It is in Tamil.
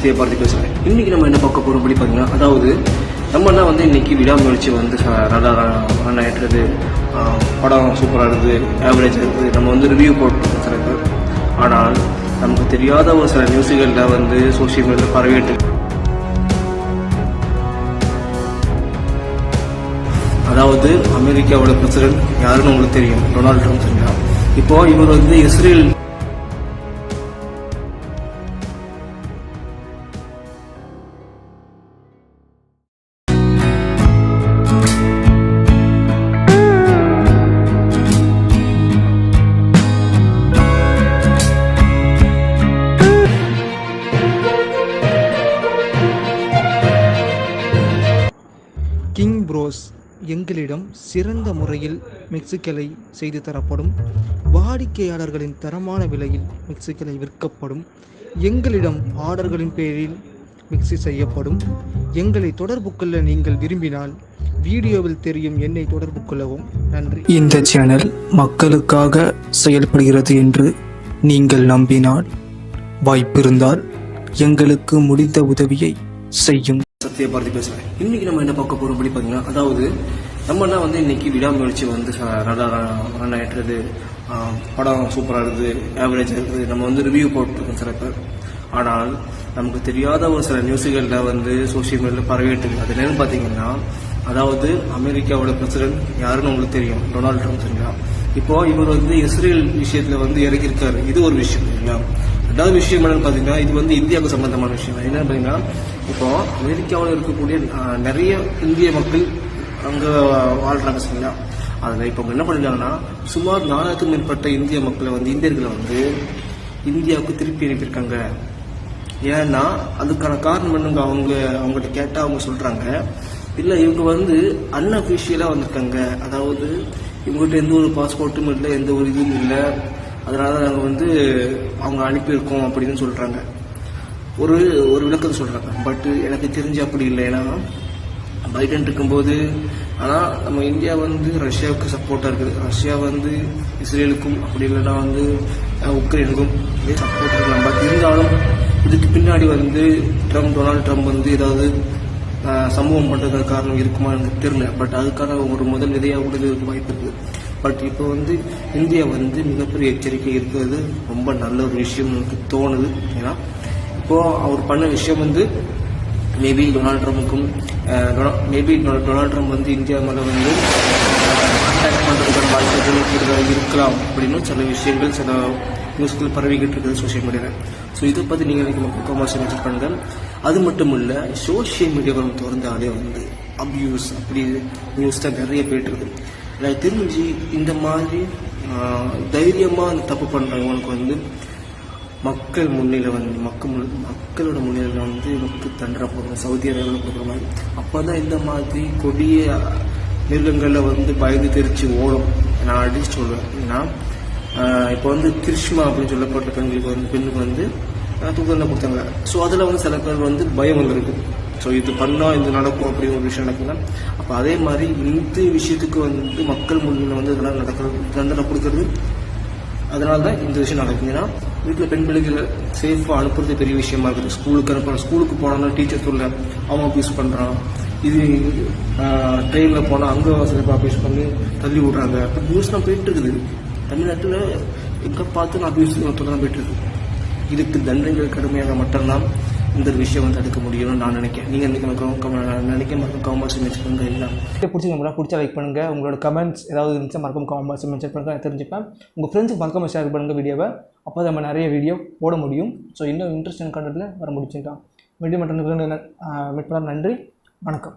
சத்தியபாரதி பேசுகிறேன். இன்றைக்கி நம்ம என்ன பார்க்க போகிறோம் அப்படி பார்த்தீங்கன்னா, அதாவது நம்மலாம் வந்து இன்றைக்கி விடாமுயற்சி வந்து நல்லா ரன் ஆகிட்டுருது, படம் சூப்பராக இருக்குது, ஆவரேஜாக இருக்குது, நம்ம வந்து ரிவ்யூ போட்டுருக்கோம் சில பேர். ஆனால் நமக்கு தெரியாத ஒரு சில நியூஸுகளில் வந்து சோஷியல் மீடியாவில் பரவிட்டு, அதாவது அமெரிக்காவோட பிரசிடென்ட் யாருன்னு உங்களுக்கு தெரியும், டொனால்ட் ட்ரம்ப். சரிங்களா? இப்போ இவர் வந்து இஸ்ரேல் கிங் ப்ரோஸ் எங்களிடம் சிறந்த முறையில் மிக்சிகளை செய்து தரப்படும், வாடிக்கையாளர்களின் தரமான விலையில் மிக்சிகளை விற்கப்படும், எங்களிடம் ஆர்டர்களின் பேரில் மிக்சி செய்யப்படும். எங்களை தொடர்பு கொள்ள நீங்கள் விரும்பினால் வீடியோவில் தெரியும் எண்ணை தொடர்பு கொள்ளவும். நன்றி. இந்த சேனல் மக்களுக்காக செயல்படுகிறது என்று நீங்கள் நம்பினால், வாய்ப்பிருந்தால் எங்களுக்கு முடிந்த உதவியை செய்யும். சத்தியபாரதி பேசுகிறேன். இன்றைக்கி நம்ம என்ன பார்க்க போகிறோம் அப்படி பார்த்தீங்கன்னா, அதாவது நம்மலாம் வந்து இன்றைக்கி விடாமுயற்சி வந்து நல்லா ரன் ஆகிட்டுருது, படம் சூப்பராக இருக்குது, ஆவரேஜாக இருக்குது, நம்ம வந்து ரிவ்யூ போட்டுருக்கோம் சில பேர். ஆனால் நமக்கு தெரியாத ஒரு சில நியூஸுகளில் வந்து சோஷியல் மீடியாவில் பரவிட்டு இருக்குது. அது என்னன்னு பார்த்தீங்கன்னா, அதாவது அமெரிக்காவோட பிரசிடென்ட் யாருன்னு உங்களுக்கு தெரியும், டொனால்ட் ட்ரம்ப். சரிங்களா? இப்போ இவர் வந்து இஸ்ரேல் விஷயத்தில் வந்து இறங்கியிருக்காரு. இது ஒரு விஷயம். சரிங்களா? ரெண்டாவது விஷயம் என்னன்னு பார்த்தீங்கன்னா, இது வந்து இந்தியாவுக்கு சம்பந்தமான விஷயம். என்னன்னு பார்த்தீங்கன்னா, இப்போ அமெரிக்காவில் இருக்கக்கூடிய நிறைய இந்திய மக்கள் அங்கே வாழ்றாங்க. சரிங்களா? அதில் இப்போ என்ன பண்ணிருக்காங்கன்னா, சுமார் 4000க்கும் மேற்பட்ட இந்திய மக்களை வந்து இந்தியர்களை வந்து இந்தியாவுக்கு திருப்பி அனுப்பியிருக்காங்க. ஏன்னா அதுக்கான காரணம் என்னங்க, அவங்ககிட்ட கேட்டால் அவங்க சொல்கிறாங்க, இல்லை இவங்க வந்து அன்அஃபிஷியலாக வந்திருக்காங்க, அதாவது இவங்ககிட்ட எந்த ஒரு பாஸ்போர்ட்டும் இல்லை, எந்த ஒரு இதுவும் இல்லை, அதனால நாங்கள் வந்து அவங்க அனுப்பியிருக்கோம் அப்படின்னு சொல்கிறாங்க. ஒரு விளக்கத்தை சொல்கிறாங்க. பட் எனக்கு தெரிஞ்சு அப்படி இல்லை. ஏன்னா பைடன் இருக்கும்போது, ஆனால் நம்ம இந்தியா வந்து ரஷ்யாவுக்கு சப்போர்ட்டாக இருக்குது, ரஷ்யா வந்து இஸ்ரேலுக்கும், அப்படி இல்லைன்னா வந்து உக்ரைனுக்கும் சப்போர்ட் இருக்கலாம். பட் இருந்தாலும் இதுக்கு பின்னாடி வந்து டொனால்ட் ட்ரம்ப் வந்து ஏதாவது சம்பவம் பண்ணுறதுக்கு காரணம் இருக்குமா எனக்கு தெரியல. பட் அதுக்கான ஒரு முதல் விதையாக கூட இருக்க வாய்ப்பு இருக்குது. பட் இப்போ வந்து இந்தியா வந்து மிகப்பெரிய எச்சரிக்கை இருக்கிறது ரொம்ப நல்ல ஒரு விஷயம் எனக்கு தோணுது. ஏன்னா இப்போது அவர் பண்ண விஷயம் வந்து மேபி டொனால்ட் ட்ரம்ப் வந்து இந்தியா மேலே வந்து அட்டாக் பண்ணுறதுக்கான வாய்ப்புகள் இருக்கலாம் அப்படின்னு சில விஷயங்கள், சில நியூஸ்கள் பரவிக்கிட்டு இருக்குது சோஷியல் மீடியாவில். ஸோ இதை பற்றி நீங்கள் எனக்கு காமர்ஸ் மென்ஷன் பண்ணுங்கள். அது மட்டும் இல்லை, சோஷியல் மீடியாவை திறந்தாலே வந்து அப்யூஸ் அப்படி நியூஸ் தான் நிறைய போயிட்டு இருக்குது. எனக்கு தெரிஞ்சு இந்த மாதிரி தைரியமாக அந்த தப்பு பண்ணுறவங்களுக்கு வந்து மக்கள் முன்னிலை வந்து மக்களோட முன்னிலையில் வந்து நமக்கு தண்டனை போடுறோம், சவுதி அரேபியாவில் கொடுக்குற மாதிரி. அப்போ தான் இந்த மாதிரி கொடிய மிருகங்களில் வந்து பயந்து தெரிச்சு ஓடும். நான் அடிச்சு சொல்லுவேன். ஏன்னா இப்போ வந்து கிருஷ்மா அப்படின்னு சொல்லப்பட்ட பெண்ணுக்கு வந்து தூக்கத்தை கொடுத்தாங்க. ஸோ அதில் வந்து சில பேர் வந்து பயம் வந்துருக்கு. ஸோ இது பண்ணால் இது நடக்கும் அப்படின்னு ஒரு விஷயம் நடக்குதுன்னா, அப்போ அதே மாதிரி இந்த விஷயத்துக்கு வந்து மக்கள் முன்னிலை வந்து இதெல்லாம் நடக்கிறது, தண்டனை கொடுக்கறது. அதனால தான் இந்த விஷயம் நடக்குது. ஏன்னா வீட்டில் பெண் பிள்ளைகளை சேஃபாக அனுப்புறது பெரிய விஷயமா இருக்குது. ஸ்கூலுக்கு போனோம்னா டீச்சர் சொல்ல அவங்க அப்யூஸ் பண்ணுறான். இது ட்ரெயினில் போனால் அங்கே சிலப்பா அப்யூஸ் பண்ணி தள்ளி விட்றாங்க. இப்போ நியூஸ்லாம் போயிட்டு இருக்குது. தமிழ்நாட்டில் எங்கே பார்த்து நான் அப்யூஸ் தான் போயிட்டு இருக்குது. இதுக்கு தண்டனைகள் கடுமையாக மட்டும்தான் இந்த விஷயம் வந்து தடுக்க முடியும்னு நான் நினைக்கிறேன். நீங்கள் நினைக்க மறக்கும் காமர்ஸ் மென்ஷன் பண்ணுங்க. இல்லை பிடிச்சா லைக் பண்ணுங்கள். உங்களோட கமெண்ட்ஸ் ஏதாவது இருந்துச்சு மறக்கும் காமர்ஸ் மென்ஷன் பண்ணுங்கள், தெரிஞ்சுப்பேன். உங்கள் ஃப்ரெண்ட்ஸுக்கு மறக்காம ஷேர் பண்ணுங்கள் வீடியோவை. அப்போ நம்ம நிறைய வீடியோ போட முடியும். ஸோ இன்னும் இன்ட்ரெஸ்டிங் கண்டென்ட்டில் வர முடிச்சுட்டான். வீடியோ மட்டும் மீட் பண்ண நன்றி. வணக்கம்.